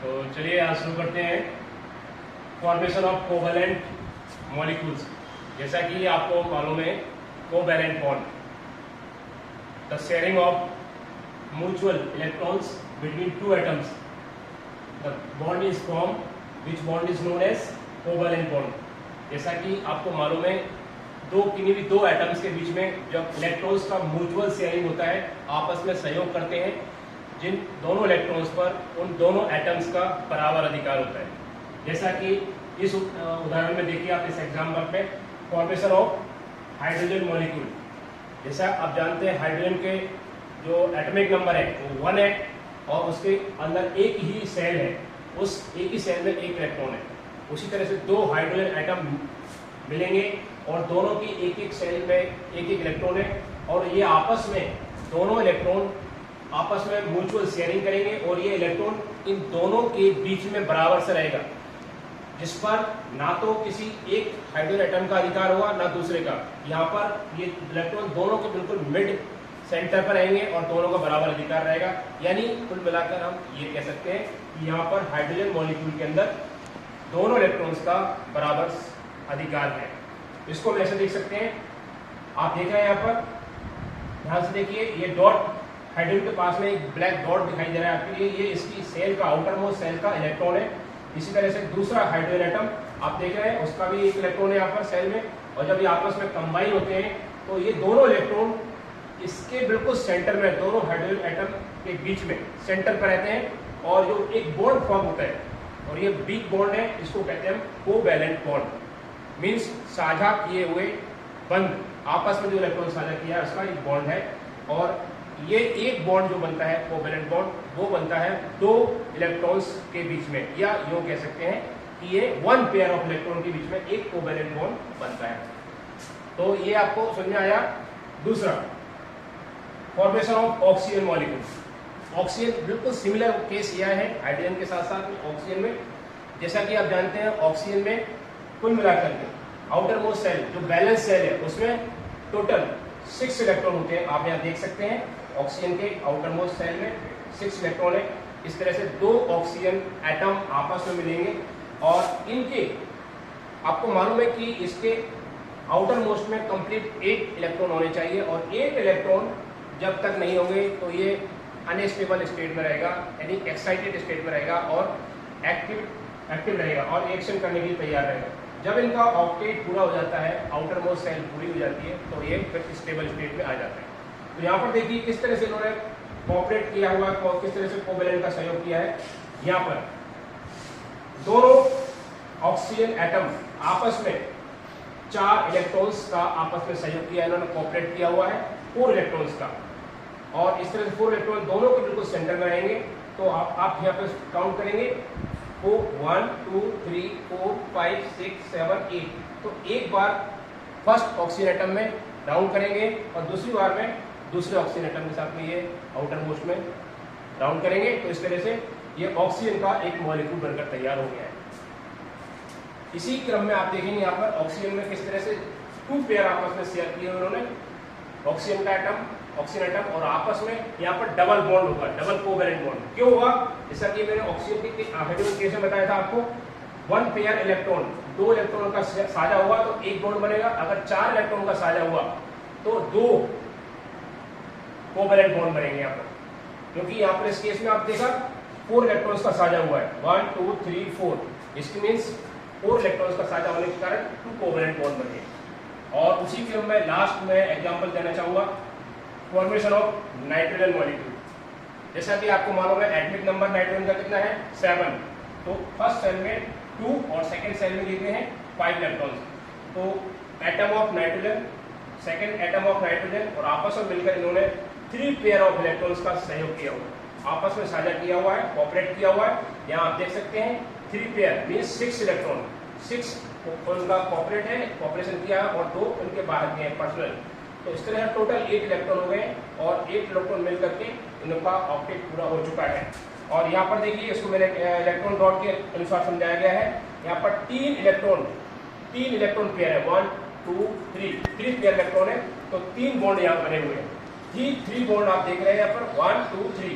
तो चलिए आज शुरू करते हैं फॉर्मेशन ऑफ कोवैलेंट मॉलिक्यूल्स। जैसा कि आपको मालूम है, covalent bond the sharing of mutual electrons between two atoms, the bond is form which bond is known as covalent bond. जैसा कि आपको मालूम है, किन्हीं भी दो एटम्स के बीच में जब इलेक्ट्रॉन्स का म्यूचुअल शेयरिंग होता है, आपस में सहयोग करते हैं, जिन दोनों इलेक्ट्रॉन्स पर उन दोनों एटम्स का बराबर अधिकार होता है। जैसा कि इस उदाहरण में देखिए आप इस एग्जाम्पल पे, फॉर्मेशन ऑफ हाइड्रोजन मॉलिक्यूल। जैसा आप जानते हैं, हाइड्रोजन के जो एटॉमिक नंबर है वो 1 है और उसके अंदर एक ही सेल है, उस एक ही सेल में एक इलेक्ट्रॉन है। उसी तरह से दो हाइड्रोजन एटम मिलेंगे और दोनों की एक एक सेल में एक एक इलेक्ट्रॉन है, और ये आपस में दोनों इलेक्ट्रॉन आपस में म्यूचुअल शेयरिंग करेंगे और ये इलेक्ट्रॉन इन दोनों के बीच में बराबर से रहेगा, जिस पर ना तो किसी एक हाइड्रोजन एटम का अधिकार होगा ना दूसरे का। यहाँ पर ये इलेक्ट्रॉन दोनों के बिल्कुल मिड सेंटर पर रहेंगे और दोनों का बराबर अधिकार रहेगा। यानी कुल मिलाकर हम ये कह सकते हैं कि यहाँ पर हाइड्रोजन मॉलिक्यूल के अंदर दोनों इलेक्ट्रॉन्स का बराबर अधिकार है। इसको हम ऐसे देख सकते हैं, आप देख रहे हैं यहाँ पर, ध्यान से देखिए, ये डॉट हाइड्रोजन के पास में एक ब्लैक डॉट दिखाई दे रहा है आपके लिए, ये इसकी सेल का आउटर मोस्ट सेल का इलेक्ट्रॉन है। इसी तरह से दूसरा हाइड्रोजन एटम आप देख रहे हैं, उसका भी एक इलेक्ट्रॉन है यहाँ पर सेल में, और जब ये आपस में कंबाइन होते हैं तो ये दोनों इलेक्ट्रॉन इसके बिल्कुल सेंटर में, दोनों हाइड्रोजन एटम के बीच में सेंटर पर रहते हैं, और जो एक बॉन्ड फॉर्म होता है, और ये वीक बॉन्ड है, इसको कहते हैं कोवैलेंट बॉन्ड। मीन्स साझा किए हुए बंध, आपस में जो इलेक्ट्रॉन साझा किया है उसका एक बॉन्ड है। और ये एक बॉन्ड जो बनता है कोवैलेंट बॉन्ड, वो बनता है दो इलेक्ट्रॉन्स के बीच में, या यूं कह सकते हैं कि ये वन पेयर ऑफ इलेक्ट्रॉन के बीच में एक कोवैलेंट बॉन्ड बनता है। तो ये आपको समझ में आया। दूसरा, formation of oxygen molecule. Oxygen बिल्कुल सिमिलर केस यह है हाइड्रोजन के साथ साथ में ऑक्सीजन में। जैसा कि आप जानते हैं, ऑक्सीजन में कुल मिलाकर के आउटर मोस्ट सेल जो बैलेंस सेल है उसमें टोटल 6 इलेक्ट्रॉन होते हैं। आप यहाँ देख सकते हैं, ऑक्सीजन के आउटर मोस्ट सेल में 6 इलेक्ट्रॉन है। इस तरह से दो ऑक्सीजन एटम आपस में मिलेंगे, और इनके आपको मालूम है कि इसके आउटर मोस्ट में कंप्लीट 8 इलेक्ट्रॉन होने चाहिए, और 8 इलेक्ट्रॉन जब तक नहीं होंगे तो ये अनस्टेबल स्टेट में रहेगा, यानी एक्साइटेड स्टेट में रहेगा और एक्टिव रहेगा और रिएक्शन करने के लिए तैयार रहेगा। जब इनका ऑक्टेट पूरा हो जाता है, आउटर मोस्ट सेल पूरी हो जाती है, तो ये फिर स्टेबल स्टेट में आ जाता है। तो यहाँ पर देखिए किस तरह से इन्होंने कोऑपरेट किया हुआ, किस तरह से कोवैलेंट का सहयोग किया है। यहाँ पर दोनों ऑक्सीजन एटम आपस में 4 इलेक्ट्रॉन्स का आपस में सहयोग किया, इन्होंने कोऑपरेट किया हुआ है 4 इलेक्ट्रॉन्स का, और इस तरह से 4 इलेक्ट्रॉन दोनों के बिल्कुल सेंटर में रहेंगे। तो आप यहाँ पे काउंट करेंगे, 1 2 3 4 5 6 7 8। तो एक बार फर्स्ट ऑक्सीजन एटम में राउंड करेंगे और दूसरी बार में दूसरे ऑक्सीजन एटम के साथ में ये आउटर मोस्ट में राउंड करेंगे। तो इस तरह से ये ऑक्सीजन का एक मॉलिक्यूल बनकर तैयार हो गया है। इसी क्रम में आप देखेंगे यहाँ पर ऑक्सीजन में किस तरह से 2 पेयर आपस में शेयर किए उन्होंने, ऑक्सीजन का एटम, ऑक्सीजन एटम, और आपस में यहाँ पर डबल बॉन्ड होगा, डबल कोवैलेंट बॉन्ड। क्यों हुआ? जैसा कि मैंने ऑक्सीजन के हाइड्रोजन केस में बताया था आपको, 1 पेयर इलेक्ट्रॉन, 2 इलेक्ट्रॉन का साझा हुआ तो एक बॉन्ड बनेगा। अगर 4 इलेक्ट्रॉन का साझा हुआ तो 2 कोवैलेंट बॉन्ड बनेंगे यहाँ पर, क्योंकि यहाँ पर इस केस में आप देखा 4 इलेक्ट्रॉन्स का साझा हुआ है, 1 2 3 4। इसकी मीन्स 4 इलेक्ट्रॉन्स का साझा होने के कारण 2 कोवैलेंट बॉन्ड बने। और उसी क्रम में लास्ट में एग्जाम्पल देना चाहूंगा, फॉर्मेशन ऑफ नाइट्रोजन मॉलिक्यूल। जैसा कि आपको मालूम है, एटॉमिक नंबर नाइट्रोजन का कितना है? 7। तो फर्स्ट सेल में 2 और सेकंड सेल में देते हैं 5 इलेक्ट्रॉन्स। तो atom of nitrogen, second atom of nitrogen, और आपस में मिलकर इन्होंने 3 पेयर ऑफ इलेक्ट्रॉन्स का सहयोग किया हुआ है, आपस में साझा किया हुआ है, कोऑपरेट किया हुआ है। यहाँ आप देख सकते हैं 3 पेयर मीन्स 6 इलेक्ट्रॉन, 6 उनका कोऑपरेट है, कोऑपरेशन किया है, और 2 उनके बाहर के हैं पर्सनल। तो इस तरह टोटल 8 इलेक्ट्रॉन हो गए, और 8 इलेक्ट्रॉन मिल करके इनका ऑक्टेट पूरा हो चुका है। और यहाँ पर देखिए, इसको मेरे इलेक्ट्रॉन डॉट के अनुसार समझाया गया है। यहाँ पर 3 इलेक्ट्रॉन पेयर है, 1 2 3 पेयर इलेक्ट्रॉन है, तो 3 बॉन्ड यहाँ बने हुए हैं। 3 बॉन्ड आप देख रहे हैं यहाँ पर, 1 2 3।